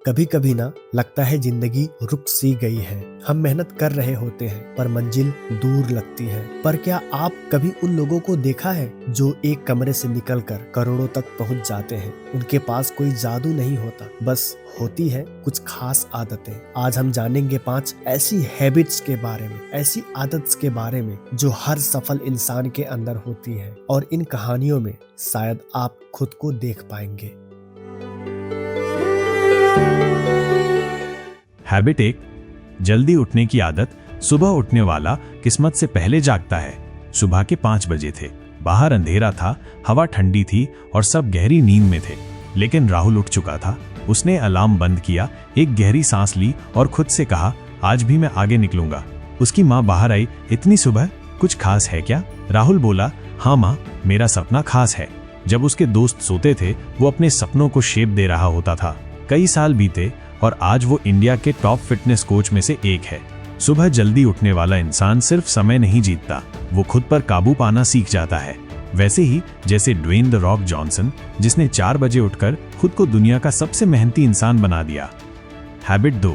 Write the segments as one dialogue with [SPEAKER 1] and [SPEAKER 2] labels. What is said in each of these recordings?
[SPEAKER 1] कभी कभी ना लगता है जिंदगी रुक सी गई है। हम मेहनत कर रहे होते हैं पर मंजिल दूर लगती है। पर क्या आप कभी उन लोगों को देखा है जो एक कमरे से निकलकर करोड़ों तक पहुंच जाते हैं? उनके पास कोई जादू नहीं होता, बस होती है कुछ खास आदतें। आज हम जानेंगे 5 ऐसी हैबिट्स के बारे में, ऐसी आदत्स के बारे में जो हर सफल इंसान के अंदर होती है, और इन कहानियों में शायद आप खुद को देख पाएंगे।
[SPEAKER 2] हैबिट 1, जल्दी उठने की आदत। सुबह उठने वाला किस्मत से पहले जागता है। सुबह के 5 बजे थे। बाहर अंधेरा था, हवा ठंडी थी और सब गहरी नींद में थे। लेकिन राहुल उठ चुका था। उसने अलार्म बंद किया, एक गहरी सांस ली और खुद से कहा, आज भी मैं आगे निकलूंगा। उसकी माँ बाहर आई, इतनी सुबह, कुछ खास है क्या? राहुल बोला, हाँ माँ, मेरा सपना खास है। जब उसके दोस्त सोते थे, वो अपने सपनों को शेप दे रहा होता था। कई साल बीते और आज वो इंडिया के टॉप फिटनेस कोच में से एक है। सुबह जल्दी उठने वाला इंसान सिर्फ समय नहीं जीतता, वो खुद पर काबू पाना सीख जाता है। वैसे ही जैसे ड्वेन द रॉक जॉनसन, जिसने 4 बजे उठकर खुद को दुनिया का सबसे मेहनती इंसान बना दिया। हैबिट 2,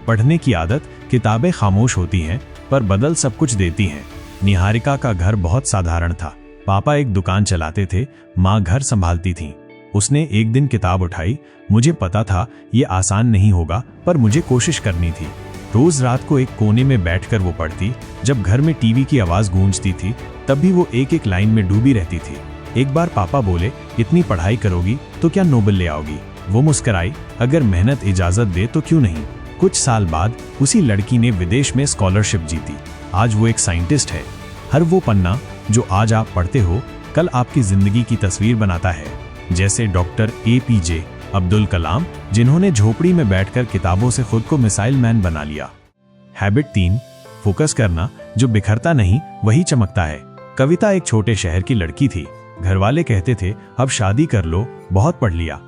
[SPEAKER 2] पढ़ने की आदत। किताबें खामोश होती हैं पर बदल सब कुछ देती हैं। निहारिका का घर बहुत साधारण था। पापा एक दुकान चलाते थे, माँ घर संभालती थी। उसने एक दिन किताब उठाई। मुझे पता था ये आसान नहीं होगा, पर मुझे कोशिश करनी थी। रोज रात को एक कोने में बैठकर वो पढ़ती। जब घर में टीवी की आवाज गूंजती थी, तब भी वो एक एक लाइन में डूबी रहती थी। एक बार पापा बोले, इतनी पढ़ाई करोगी तो क्या नोबेल ले आओगी? वो मुस्कुराई, अगर मेहनत इजाजत दे तो क्यों नहीं। कुछ साल बाद उसी लड़की ने विदेश में स्कॉलरशिप जीती। आज वो एक साइंटिस्ट है। हर वो पन्ना जो आज आप पढ़ते हो, कल आपकी जिंदगी की तस्वीर बनाता है। जैसे डॉक्टर APJ अब्दुल कलाम, जिन्होंने झोपड़ी में बैठकर किताबों से खुद को मिसाइल मैन बना लिया। हैबिट 3, फोकस करना। जो बिखरता नहीं वही चमकता है। कविता एक छोटे शहर की लड़की थी। घरवाले कहते थे, अब शादी कर लो, बहुत पढ़ लिया।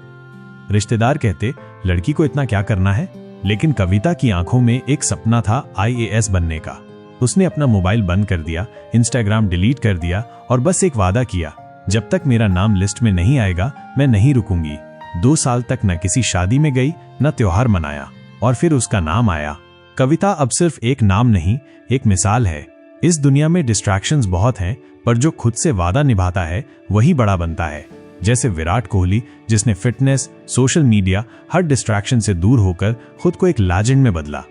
[SPEAKER 2] रिश्तेदार कहते, लड़की को इतना क्या करना है? लेकिन कविता की आंखों में एक सपना था, IAS बनने का। उसने अपना मोबाइल बंद कर दिया, इंस्टाग्राम डिलीट कर दिया और बस एक वादा किया, जब तक मेरा नाम लिस्ट में नहीं आएगा मैं नहीं रुकूंगी। 2 साल तक न किसी शादी में गई, न त्योहार मनाया, और फिर उसका नाम आया। कविता अब सिर्फ एक नाम नहीं, एक मिसाल है। इस दुनिया में डिस्ट्रैक्शंस बहुत हैं, पर जो खुद से वादा निभाता है वही बड़ा बनता है। जैसे विराट कोहली, जिसने फिटनेस, सोशल मीडिया, हर डिस्ट्रैक्शन से दूर होकर खुद को एक लेजेंड में बदला।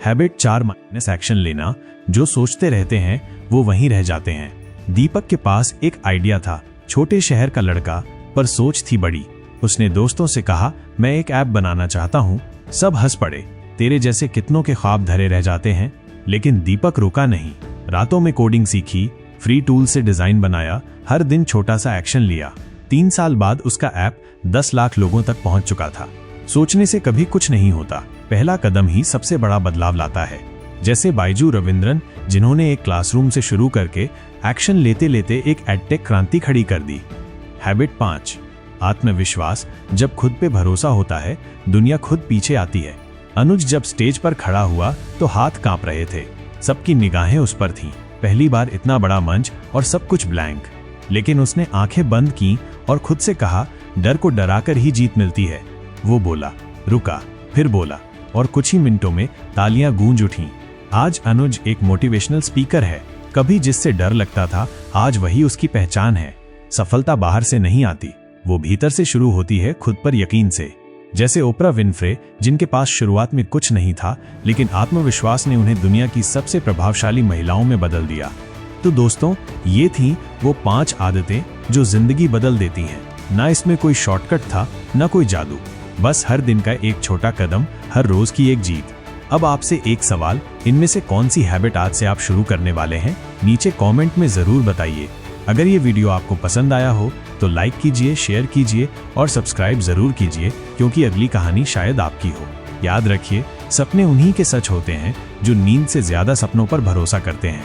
[SPEAKER 2] हैबिट 4, माइनस एक्शन लेना। जो सोचते रहते हैं वो वहीं रह जाते हैं। दीपक के पास एक आइडिया था, छोटे शहर का लड़का, पर सोच थी बड़ी। उसने दोस्तों से कहा, मैं एक ऐप बनाना चाहता हूँ। सब हंस पड़े, तेरे जैसे कितनों के ख्वाब धरे रह जाते हैं। लेकिन दीपक रुका नहीं। रातों में कोडिंग सीखी, फ्री टूल से डिजाइन बनाया, हर दिन छोटा सा एक्शन लिया। 3 साल बाद उसका ऐप 10 लाख लोगों तक पहुंच चुका था। सोचने से कभी कुछ नहीं होता, पहला कदम ही सबसे बड़ा बदलाव लाता है। जैसे बाइजू रविंद्रन, जिन्होंने एक क्लासरूम से शुरू करके एक्शन लेते लेते एक एडटेक क्रांति खड़ी कर दी। हैबिट 5, आत्मविश्वास। जब खुद पे भरोसा होता है, दुनिया खुद पीछे आती है। अनुज जब स्टेज पर खड़ा हुआ तो हाथ कांप रहे थे। सबकी निगाहें उस पर थीं। पहली बार इतना बड़ा मंच और सब कुछ ब्लैंक। लेकिन उसने आंखें बंद की और खुद से कहा, डर को डराकर ही जीत मिलती है। वो बोला, रुका, फिर बोला, और कुछ ही मिनटों में तालियां गूंज उठीं। आज अनुज एक मोटिवेशनल स्पीकर है। कभी जिससे डर लगता था, आज वही उसकी पहचान है। सफलता बाहर से नहीं आती, वो भीतर से शुरू होती है, खुद पर यकीन से। जैसे ओपरा विनफ्रे, जिनके पास शुरुआत में कुछ नहीं था, लेकिन आत्मविश्वास ने उन्हें दुनिया की सबसे प्रभावशाली महिलाओं में बदल दिया। तो दोस्तों, ये थी वो 5 आदतें जो जिंदगी बदल देती हैं। ना इसमें कोई शॉर्टकट था, ना कोई जादू, बस हर दिन का एक छोटा कदम, हर रोज की एक जीत। अब आपसे एक सवाल, इनमें से कौन सी हैबिट आज से आप शुरू करने वाले हैं? नीचे कमेंट में जरूर बताइए। अगर ये वीडियो आपको पसंद आया हो तो लाइक कीजिए, शेयर कीजिए और सब्सक्राइब जरूर कीजिए, क्योंकि अगली कहानी शायद आपकी हो। याद रखिए, सपने उन्हीं के सच होते हैं जो नींद से ज्यादा सपनों पर भरोसा करते हैं।